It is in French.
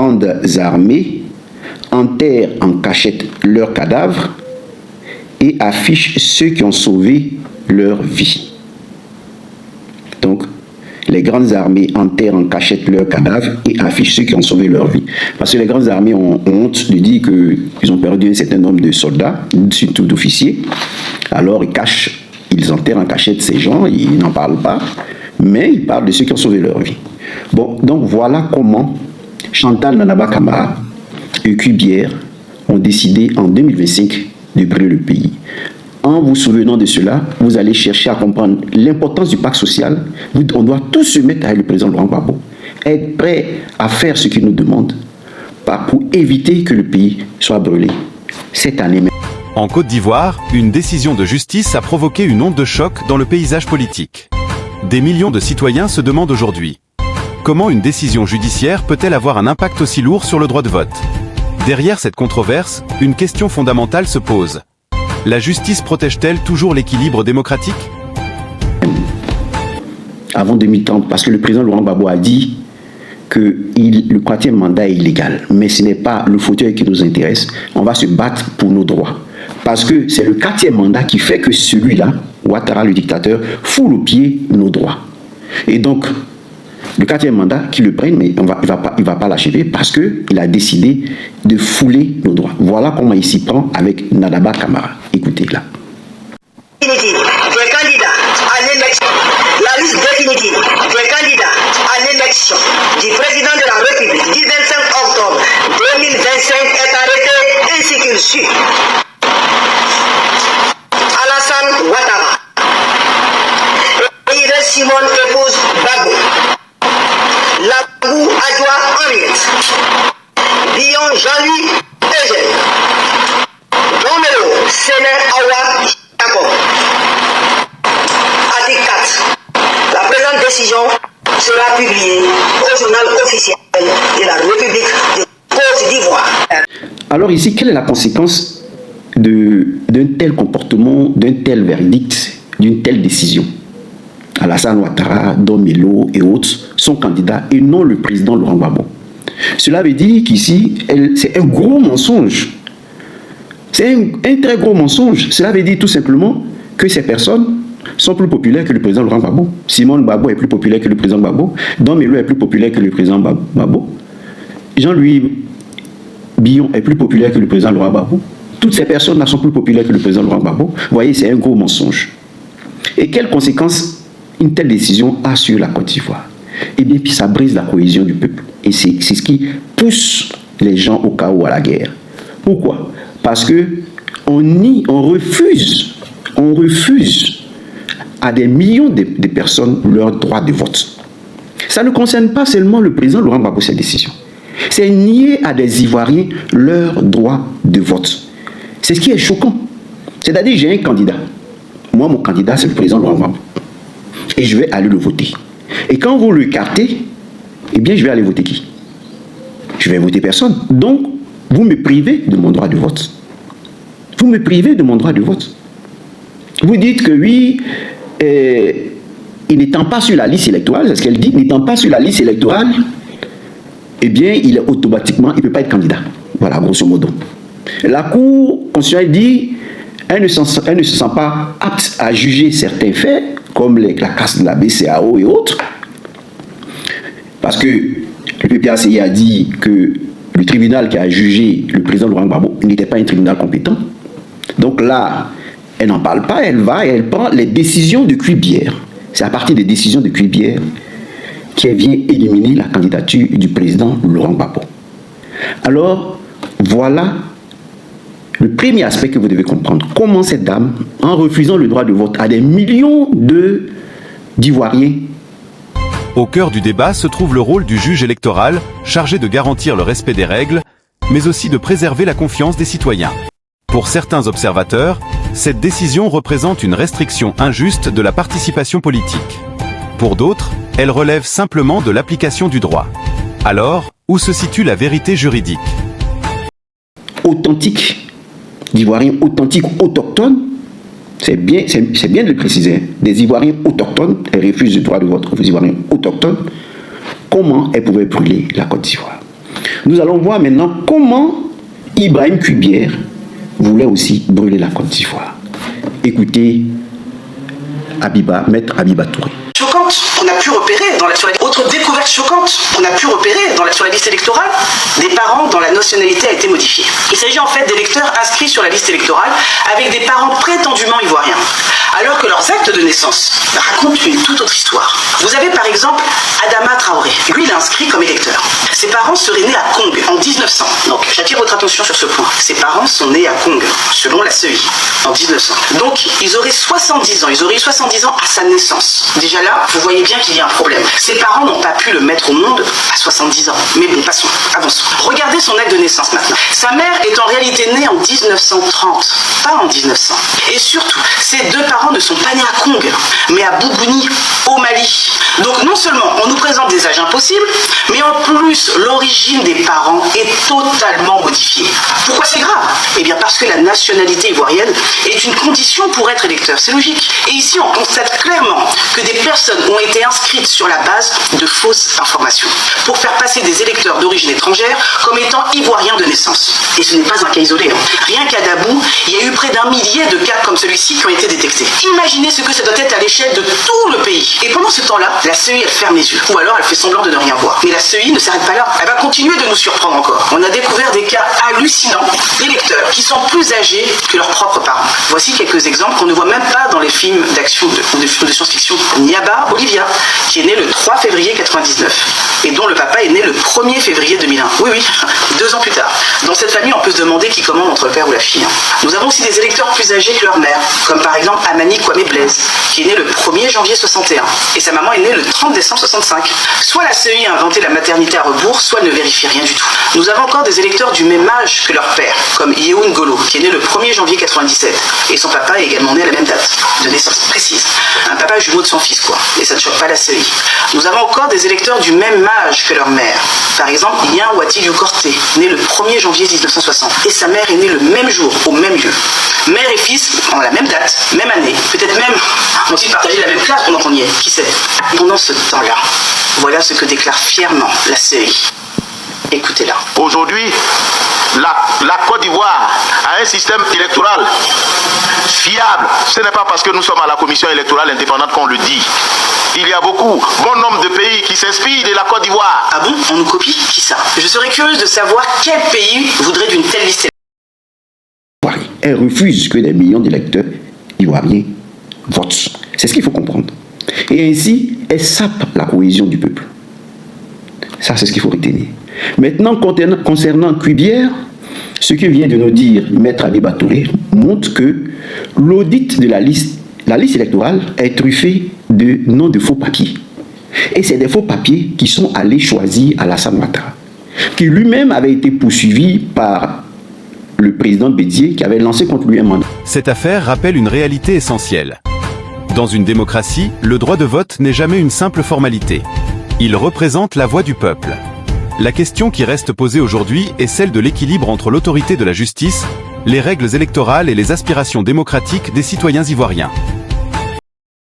grandes armées enterrent en cachette leurs cadavres et affichent ceux qui ont sauvé leur vie. Donc, les grandes armées enterrent en cachette leurs cadavres et affichent ceux qui ont sauvé leur vie. Parce que les grandes armées ont honte de dire qu'ils ont perdu un certain nombre de soldats, surtout d'officiers. Alors ils enterrent en cachette ces gens, ils n'en parlent pas, mais ils parlent de ceux qui ont sauvé leur vie. Bon, donc voilà comment Chantal Nanaba Camara et Cubière ont décidé en 2025 de brûler le pays. En vous souvenant de cela, vous allez chercher à comprendre l'importance du pacte social. On doit tous se mettre avec le président Laurent Gbagbo, être prêt à faire ce qu'il nous demande pour éviter que le pays soit brûlé cette année même. En Côte d'Ivoire, une décision de justice a provoqué une onde de choc dans le paysage politique. Des millions de citoyens se demandent aujourd'hui comment une décision judiciaire peut-elle avoir un impact aussi lourd sur le droit de vote. Derrière cette controverse, une question fondamentale se pose. La justice protège-t-elle toujours l'équilibre démocratique? Avant 2030, parce que le président Laurent Gbagbo a dit que le 4e mandat est illégal, mais ce n'est pas le fauteuil qui nous intéresse. On va se battre pour nos droits. Parce que c'est le 4e mandat qui fait que celui-là, Ouattara le dictateur, foule au pied nos droits. Et donc, le 4e mandat, qu'il le prenne, mais il ne va pas l'achever parce qu'il a décidé de fouler nos droits. Voilà comment il s'y prend avec Nanaba Camara. Écoutez-la. Des candidats à l'élection, la liste définitive des candidats à l'élection du président de la République du 25 octobre 2025 est arrêtée ainsi qu'il suit. Alassane Ouattara, Yves Simone épouse Gbagbo, Labou Adjoa Henriette, Dion Jean-Louis Eugène, Domelo Séné Awa Jacob. Article 4. La présente décision sera publiée au journal officiel de la République de Côte d'Ivoire. Alors ici, quelle est la conséquence d'un tel comportement, d'un tel verdict, d'une telle décision? Alassane Ouattara, Domelo et autres sont candidats et non le président Laurent Gbagbo. Cela veut dire qu'ici, c'est un gros mensonge. C'est un très gros mensonge. Cela veut dire tout simplement que ces personnes sont plus populaires que le président Laurent Gbagbo. Simone Gbagbo est plus populaire que le président Gbagbo. Domelo est plus populaire que le président Gbagbo. Jean-Louis Billon est plus populaire que le président Laurent Gbagbo. Toutes ces personnes-là sont plus populaires que le président Laurent Gbagbo. Vous voyez, c'est un gros mensonge. Et quelles conséquences une telle décision a sur la Côte d'Ivoire? Eh bien, puis ça brise la cohésion du peuple. Et c'est ce qui pousse les gens au chaos, à la guerre. Pourquoi? Parce que on refuse à des millions de personnes leur droit de vote. Ça ne concerne pas seulement le président Laurent Gbagbo, cette décision. C'est nier à des Ivoiriens leur droit de vote. C'est ce qui est choquant. C'est-à-dire, j'ai un candidat. Moi, mon candidat, c'est le président Laurent Gbagbo. Et je vais aller le voter. Et quand vous le écartez, eh bien, je vais aller voter qui? Je vais voter personne. Donc, vous me privez de mon droit de vote. Vous me privez de mon droit de vote. Vous dites que oui, il n'étant pas sur la liste électorale, c'est ce qu'elle dit, n'étant pas sur la liste électorale, eh bien, il est automatiquement, il ne peut pas être candidat. Voilà, grosso modo. La Cour constitutionnelle dit, elle ne se sent pas apte à juger certains faits, comme la casse de la BCAO et autres, parce que le PPACI a dit que le tribunal qui a jugé le président Laurent Gbagbo n'était pas un tribunal compétent. Donc là, elle n'en parle pas, elle va et elle prend les décisions de Cubière. C'est à partir des décisions de Cubière qu'elle vient éliminer la candidature du président Laurent Gbagbo. Alors, voilà le premier aspect que vous devez comprendre. Comment cette dame, en refusant le droit de vote à des millions d'Ivoiriens. Au cœur du débat se trouve le rôle du juge électoral, chargé de garantir le respect des règles, mais aussi de préserver la confiance des citoyens. Pour certains observateurs, cette décision représente une restriction injuste de la participation politique. Pour d'autres, elle relève simplement de l'application du droit. Alors, où se situe la vérité juridique? Authentique, d'Ivoiriens authentiques, autochtones, c'est bien de le préciser, des Ivoiriens autochtones, elles refusent le droit de vote aux Ivoiriens autochtones, comment elles pouvaient brûler la Côte d'Ivoire? Nous allons voir maintenant comment Ibrahim Kuibière voulait aussi brûler la Côte d'Ivoire. Écoutez Maître Abiba Touré. Choquante qu'on a pu repérer autre découverte choquante qu'on a pu repérer sur la liste électorale, des parents dont la nationalité a été modifiée. Il s'agit en fait d'électeurs inscrits sur la liste électorale avec des parents prétendument ivoiriens, alors que leurs actes de naissance racontent une toute autre histoire. Vous avez par exemple Adama Traoré. Lui, il est inscrit comme électeur. Ses parents seraient nés à Kong en 1900. Donc, j'attire votre attention sur ce point. Ses parents sont nés à Kong, selon la CEI, en 1900. Donc, ils auraient 70 ans. Ils auraient eu 70 ans à sa naissance. Déjà là, vous voyez bien qu'il y a un problème. Ses parents n'ont pas pu le mettre au monde à 70 ans. Mais bon, passons, avançons. Regardez son acte de naissance maintenant. Sa mère est en réalité née en 1930, pas en 1900. Et surtout, ses deux parents ne sont pas nés à Kong, mais à Bougouni, au Mali. Donc non seulement on nous présente des âges impossibles, mais en plus l'origine des parents est totalement modifiée. Pourquoi c'est grave? Eh bien parce que la nationalité ivoirienne est une condition pour être électeur, c'est logique. Et ici on constate clairement que des personnes ont été inscrites sur la base de fausses informations, pour faire passer des électeurs d'origine étrangère comme étant ivoiriens de naissance. Et ce n'est pas un cas isolé. Rien qu'à Dabou, il y a eu près d'1 millier de cas comme celui-ci qui ont été détectés. Imaginez ce que ça doit être à l'échelle de tout le pays. Et pendant ce temps-là, la CEI, elle ferme les yeux. Ou alors elle fait semblant de ne rien voir. Mais la CEI ne s'arrête pas là. Elle va continuer de nous surprendre encore. On a découvert des cas hallucinants d'électeurs qui sont plus âgés que leurs propres parents. Voici quelques exemples qu'on ne voit même pas dans les films d'action ou de science-fiction. Niaba Olivia, qui est née le 3 février 99 et dont le papa est né le 1er février 2001. Oui, 2 ans plus tard. Dans cette famille, on peut se demander qui commande entre le père ou la fille. Nous avons aussi des électeurs plus âgés que leur mère, comme par exemple Amani Kwame Blaise, qui est né le 1er janvier 61 et sa maman est née le 30 décembre 65. Soit la CEI a inventé la maternité à rebours, soit elle ne vérifie rien du tout. Nous avons encore des électeurs du même âge que leur père, comme Yehoun Golo, qui est né le 1er janvier 97 et son papa est également né à la même date de naissance précise. Un papa jumeau de son fils, quoi. Et ça ne choque pas la CEI. Nous avons encore des électeurs du même âge que leur mère. Par exemple, Yen Wati Korté, né le 1er janvier 1960. Et sa mère est née le même jour, au même lieu. Mère et fils ont la même date, même année. Peut-être même ont-ils partagé la même classe pendant qu'on y est. Qui sait? Pendant ce temps-là, voilà ce que déclare fièrement la CEI. Écoutez-la. Aujourd'hui, la Côte d'Ivoire a un système électoral fiable. Ce n'est pas parce que nous sommes à la commission électorale indépendante qu'on le dit. Il y a bon nombre de pays qui s'inspirent de la Côte d'Ivoire. Ah bon? On nous copie? Qui ça? Je serais curieuse de savoir quel pays voudrait d'une telle liste. Elle refuse que des millions d'électeurs ivoiriens votent. C'est ce qu'il faut comprendre. Et ainsi, elle sape la cohésion du peuple. Ça, c'est ce qu'il faut retenir. Maintenant, concernant Kuibière, ce que vient de nous dire Maître Abiba Touré montre que l'audit de la liste électorale est truffée de noms de faux papiers. Et c'est des faux papiers qui sont allés choisir Alassane Ouattara, qui lui-même avait été poursuivi par le président Bédié qui avait lancé contre lui un mandat. Cette affaire rappelle une réalité essentielle. Dans une démocratie, le droit de vote n'est jamais une simple formalité. Il représente la voix du peuple. La question qui reste posée aujourd'hui est celle de l'équilibre entre l'autorité de la justice, les règles électorales et les aspirations démocratiques des citoyens ivoiriens.